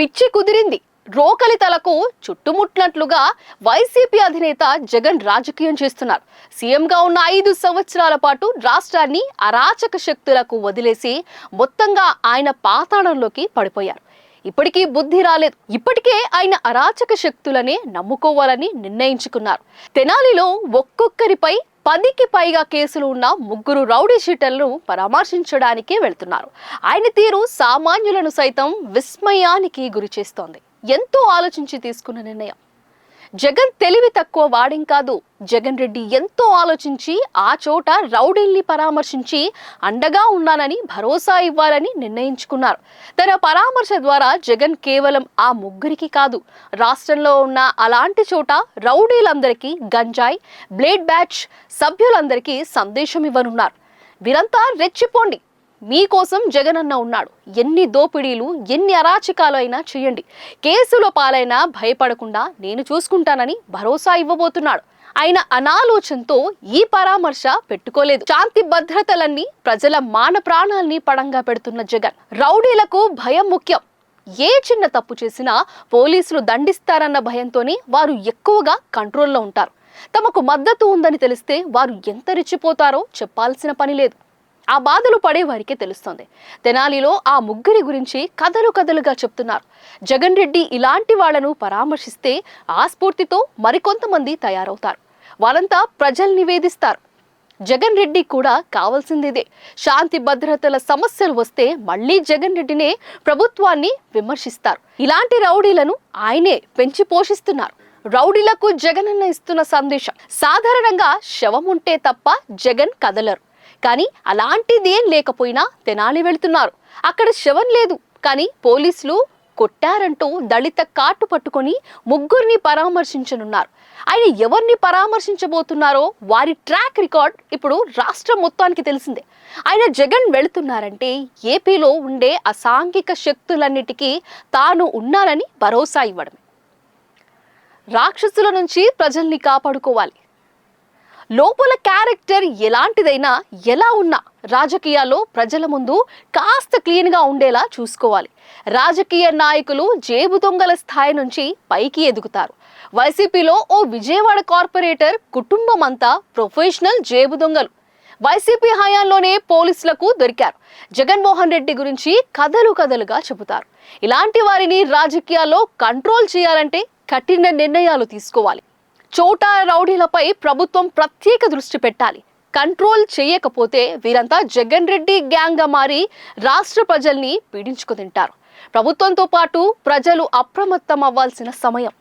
పిచ్చి కుదిరింది. రోకలి తలకు చుట్టుముట్టినట్లుగా వైసీపీ అధినేత జగన్ రాజకీయం చేస్తున్నారు. సీఎంగా ఉన్న 5 సంవత్సరాల పాటు రాష్ట్రాన్ని అరాచక శక్తులకు వదిలేసి మొత్తంగా ఆయన పాతాళంలోకి పడిపోయారు. ఇప్పటికీ బుద్ధి రాలేదు. ఇప్పటికే ఆయన అరాచక శక్తులనే నమ్ముకోవాలని నిర్ణయించుకున్నారు. తెనాలిలో ఒక్కొక్కరిపై 10కి పైగా కేసులు ఉన్న 3 రౌడీ షీటర్లను పరామర్శించడానికే వెళ్తున్నారు. ఆయన తీరు సామాన్యులను సైతం విస్మయానికి గురి చేస్తోంది. ఎంతో ఆలోచించి తీసుకున్న నిర్ణయం. జగన్ తెలివి తక్కువ వాడేం కాదు. జగన్ రెడ్డి ఎంతో ఆలోచించి ఆ చోట రౌడీల్ని పరామర్శించి అండగా ఉన్నానని భరోసా ఇవ్వాలని నిర్ణయించుకున్నారు. తన పరామర్శ ద్వారా జగన్ కేవలం ఆ 3కి కాదు, రాష్ట్రంలో ఉన్న అలాంటి చోట రౌడీలందరికీ, గంజాయి, బ్లేడ్ బ్యాచ్ సభ్యులందరికీ సందేశం ఇవ్వనున్నారు. వీరంతా రెచ్చిపోండి, మీకోసం జగన్ అన్న ఉన్నాడు. ఎన్ని దోపిడీలు, ఎన్ని అరాచకాలు అయినా చేయండి, కేసులో పాలైనా భయపడకుండా నేను చూసుకుంటానని భరోసా ఇవ్వబోతున్నాడు. ఆయన అనాలోచనతో ఈ పరామర్శ పెట్టుకోలేదు. శాంతి భద్రతలన్నీ, ప్రజల మాన ప్రాణాల్ని పడంగా పెడుతున్న జగన్ రౌడీలకు భయం ముఖ్యం. ఏ చిన్న తప్పు చేసినా పోలీసులు దండిస్తారన్న భయంతోనే వారు ఎక్కువగా కంట్రోల్లో ఉంటారు. తమకు మద్దతు ఉందని తెలిస్తే వారు ఎంత రెచ్చిపోతారో చెప్పాల్సిన పని లేదు. ఆ బాధలు పడే వారికే తెలుస్తోంది. తెనాలిలో ఆ 3 గురించి కథలు కథలుగా చెప్తున్నారు. జగన్ రెడ్డి ఇలాంటి వాళ్లను పరామర్శిస్తే ఆ స్ఫూర్తితో మరికొంతమంది తయారవుతారు. వారంతా ప్రజల్ని వేధిస్తారు. జగన్ రెడ్డి కూడా కావాల్సిందిదే. శాంతి భద్రతల సమస్యలు వస్తే మళ్లీ జగన్ రెడ్డినే, ప్రభుత్వాన్ని విమర్శిస్తారు. ఇలాంటి రౌడీలను ఆయనే పెంచి పోషిస్తున్నారు. రౌడీలకు జగనన్న ఇస్తున్న సందేశం, సాధారణంగా శవం ఉంటే తప్ప జగన్ కదలరు. కానీ అలాంటిదేం లేకపోయినా తెనాలి వెళుతున్నారు. అక్కడ శవం లేదు, కానీ పోలీసులు కొట్టారంటూ దళిత కాటు పట్టుకొని 3ని పరామర్శించనున్నారు. ఆయన ఎవరిని పరామర్శించబోతున్నారో వారి ట్రాక్ రికార్డ్ ఇప్పుడు రాష్ట్రం మొత్తానికి తెలిసిందే. ఆయన జగన్ వెళుతున్నారంటే ఏపీలో ఉండే అసాంఘిక శక్తులన్నిటికీ తాను ఉన్నానని భరోసా ఇవ్వడమే. రాక్షసుల నుంచి ప్రజల్ని కాపాడుకోవాలి. లోపల క్యారెక్టర్ ఎలాంటిదైనా, ఎలా ఉన్నా రాజకీయాల్లో ప్రజల ముందు కాస్త క్లీన్గా ఉండేలా చూసుకోవాలి. రాజకీయ నాయకులు జేబు దొంగల స్థాయి నుంచి పైకి ఎదుగుతారు. వైసీపీలో ఓ విజయవాడ కార్పొరేటర్ కుటుంబం అంతా ప్రొఫెషనల్ జేబు దొంగలు. వైసీపీ హయాంలోనే పోలీసులకు దొరికారు. జగన్మోహన్ రెడ్డి గురించి కథలు కథలుగా చెబుతారు. ఇలాంటి వారిని రాజకీయాల్లో కంట్రోల్ చేయాలంటే కఠిన నిర్ణయాలు తీసుకోవాలి. చోటా రౌడీలపై ప్రభుత్వం ప్రత్యేక దృష్టి పెట్టాలి. కంట్రోల్ చేయకపోతే వీరంతా జగన్ రెడ్డి గ్యాంగ్ గా మారి రాష్ట్ర ప్రజల్ని పీడించుకు తింటారు. ప్రభుత్వంతో పాటు ప్రజలు అప్రమత్తం అవ్వాల్సిన సమయం.